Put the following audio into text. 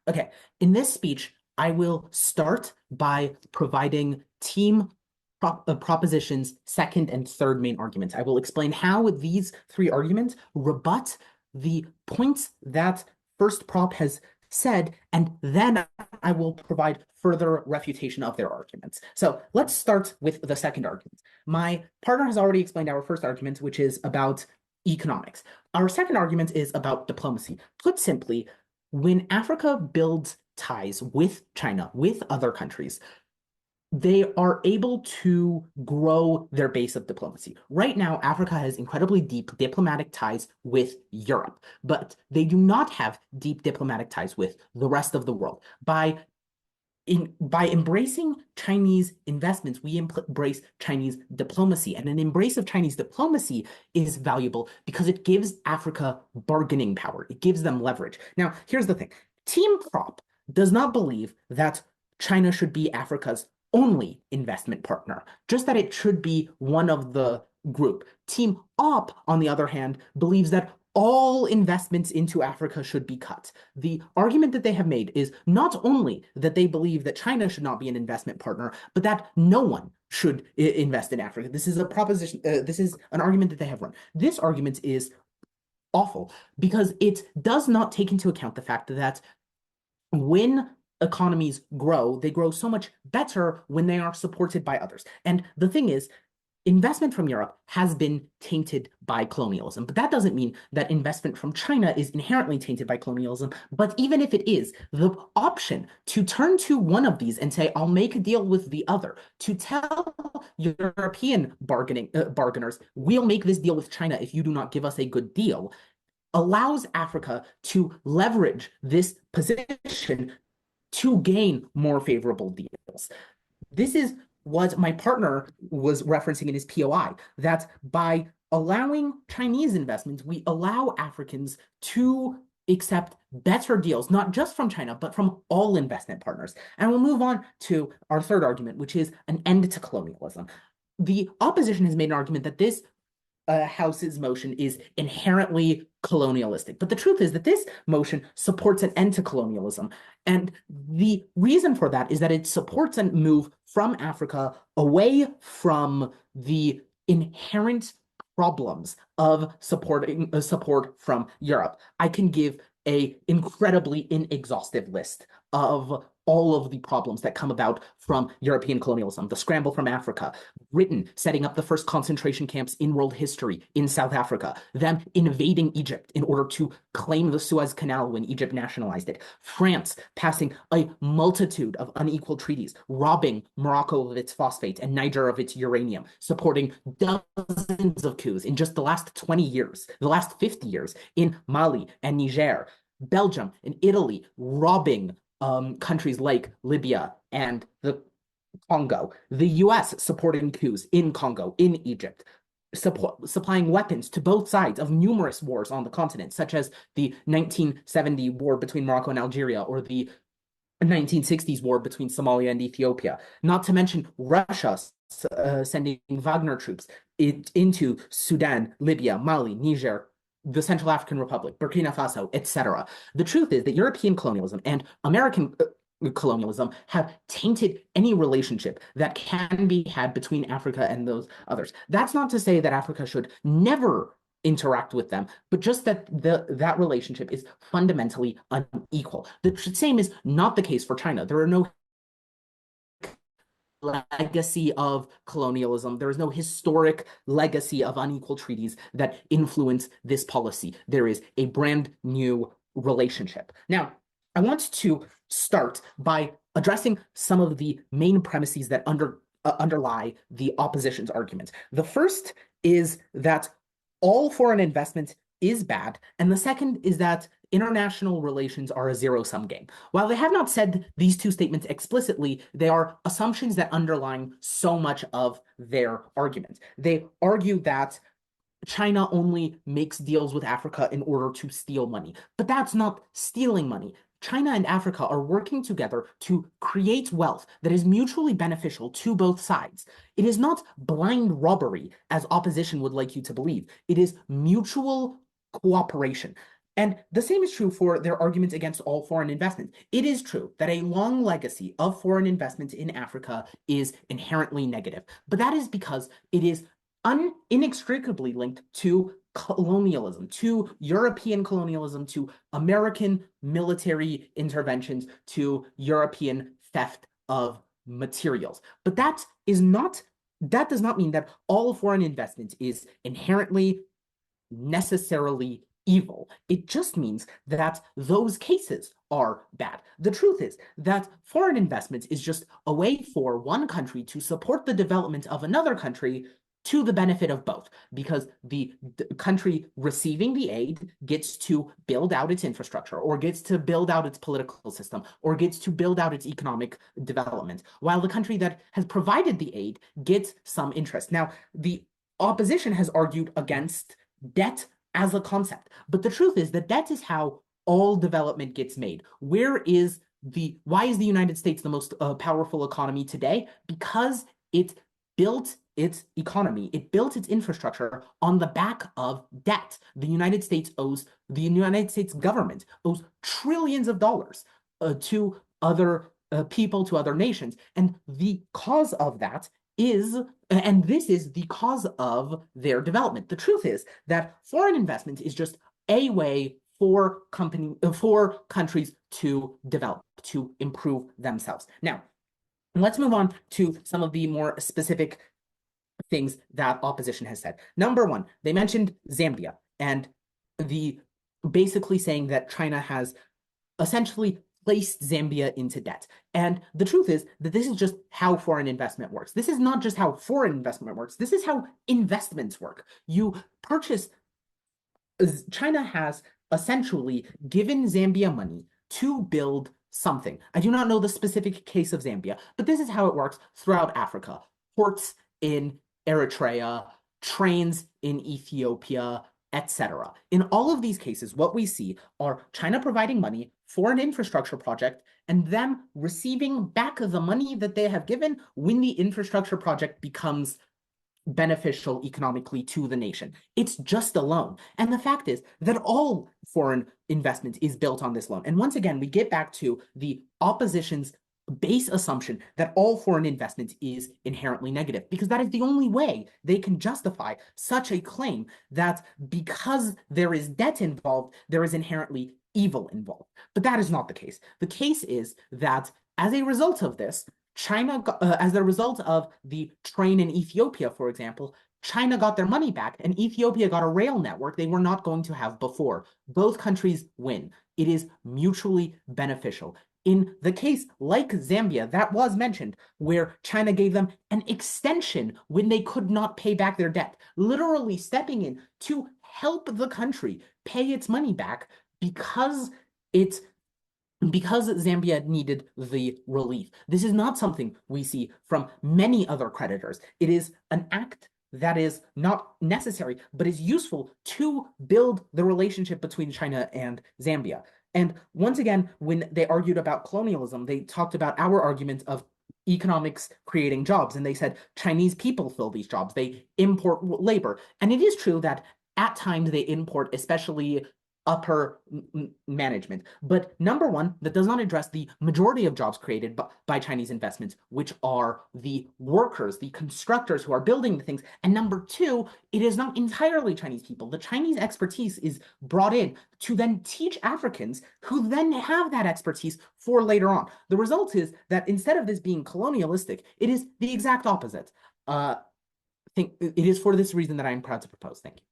Okay, in this speech, I will start by providing propositions, second and third main arguments. I will explain how these three arguments rebut the points that first prop has said, and then I will provide further refutation of their arguments. So let's start with the second argument. My partner has already explained our first argument, which is about economics. Our second argument is about diplomacy. Put simply, when Africa builds ties with China, with other countries, they are able to grow their base of diplomacy. Right now, Africa has incredibly deep diplomatic ties with Europe, but they do not have deep diplomatic ties with the rest of the world. By embracing Chinese investments, we embrace Chinese diplomacy. And an embrace of Chinese diplomacy is valuable because it gives Africa bargaining power. It gives them leverage. Now, here's the thing. Team Prop does not believe that China should be Africa's only investment partner, just that it should be one of the group. Team Op, on the other hand, believes that all investments into Africa should be cut. The argument that they have made is not only that they believe that China should not be an investment partner, but that no one should invest in Africa. This is a proposition, this is an argument that they have run. This argument is awful because it does not take into account the fact that when economies grow, they grow so much better when they are supported by others. And the thing is, investment from Europe has been tainted by colonialism, but that doesn't mean that investment from China is inherently tainted by colonialism. But even if it is, the option to turn to one of these and say, I'll make a deal with the other, to tell European bargainers, we'll make this deal with China if you do not give us a good deal, allows Africa to leverage this position to gain more favorable deals. This is what my partner was referencing in his POI, that by allowing Chinese investments, we allow Africans to accept better deals, not just from China, but from all investment partners. And we'll move on to our third argument, which is an end to colonialism. The opposition has made an argument that this House's motion is inherently colonialistic. But the truth is that this motion supports an end to colonialism. And the reason for that is that it supports a move from Africa away from the inherent problems of support from Europe. I can give an incredibly inexhaustive list of all of the problems that come about from European colonialism, the scramble from Africa, Britain setting up the first concentration camps in world history in South Africa, them invading Egypt in order to claim the Suez Canal when Egypt nationalized it, France passing a multitude of unequal treaties, robbing Morocco of its phosphate and Niger of its uranium, supporting dozens of coups in just the last 20 years, the last 50 years in Mali and Niger, Belgium and Italy robbing countries like Libya and the Congo, the US supporting coups in Congo, in Egypt, supplying weapons to both sides of numerous wars on the continent, such as the 1970 war between Morocco and Algeria, or the 1960s war between Somalia and Ethiopia, not to mention Russia sending Wagner troops into Sudan, Libya, Mali, Niger, the Central African Republic, Burkina Faso, etc. The truth is that European colonialism and American colonialism have tainted any relationship that can be had between Africa and those others. That's not to say that Africa should never interact with them, but just that that relationship is fundamentally unequal. The same is not the case for China. There are no legacy of colonialism. There is no historic legacy of unequal treaties that influence this policy. There is a brand new relationship. Now, I want to start by addressing some of the main premises that underlie the opposition's argument. The first is that all foreign investment is bad, and the second is that international relations are a zero-sum game. While they have not said these two statements explicitly, they are assumptions that underline so much of their argument. They argue that China only makes deals with Africa in order to steal money, but that's not stealing money. China and Africa are working together to create wealth that is mutually beneficial to both sides. It is not blind robbery, as opposition would like you to believe. It is mutual cooperation. And the same is true for their arguments against all foreign investments. It is true that a long legacy of foreign investments in Africa is inherently negative, but that is because it is inextricably linked to colonialism, to European colonialism, to American military interventions, to European theft of materials. But that does not mean that all foreign investment is inherently necessarily evil. It just means that those cases are bad. The truth is that foreign investment is just a way for one country to support the development of another country to the benefit of both, because the country receiving the aid gets to build out its infrastructure, or gets to build out its political system, or gets to build out its economic development, while the country that has provided the aid gets some interest. Now, the opposition has argued against debt as a concept, but the truth is that debt is how all development gets made. Why is the United States the most powerful economy today? Because it built its economy, it built its infrastructure on the back of debt. The United States government owes trillions of dollars to other people, to other nations, and the cause of that and this is the cause of their development. The truth is that foreign investment is just a way for countries to develop, to improve themselves. Now, let's move on to some of the more specific things that opposition has said. Number one, they mentioned Zambia and basically saying that China has essentially placed Zambia into debt. And the truth is that this is just how foreign investment works. This is not just how foreign investment works. This is how investments work. China has essentially given Zambia money to build something. I do not know the specific case of Zambia, but this is how it works throughout Africa. Ports in Eritrea, trains in Ethiopia, etc. In all of these cases, what we see are China providing money for an infrastructure project and them receiving back the money that they have given when the infrastructure project becomes beneficial economically to the nation. It's just a loan. And the fact is that all foreign investment is built on this loan. And once again, we get back to the opposition's base assumption that all foreign investment is inherently negative, because that is the only way they can justify such a claim that because there is debt involved, there is inherently evil involved. But that is not the case. The case is that as a result of this, as a result of the train in Ethiopia, for example, China got their money back and Ethiopia got a rail network they were not going to have before. Both countries win. It is mutually beneficial. In the case like Zambia that was mentioned, where China gave them an extension when they could not pay back their debt, literally stepping in to help the country pay its money back because Zambia needed the relief. This is not something we see from many other creditors. It is an act that is not necessary, but is useful to build the relationship between China and Zambia. And once again, when they argued about colonialism, they talked about our argument of economics creating jobs, and they said Chinese people fill these jobs. They import labor. And it is true that at times they import, especially upper management. But number one, that does not address the majority of jobs created by Chinese investments, which are the workers, the constructors who are building the things. And number two, it is not entirely Chinese people. The Chinese expertise is brought in to then teach Africans who then have that expertise for later on. The result is that instead of this being colonialistic, it is the exact opposite. It is for this reason that I am proud to propose. Thank you.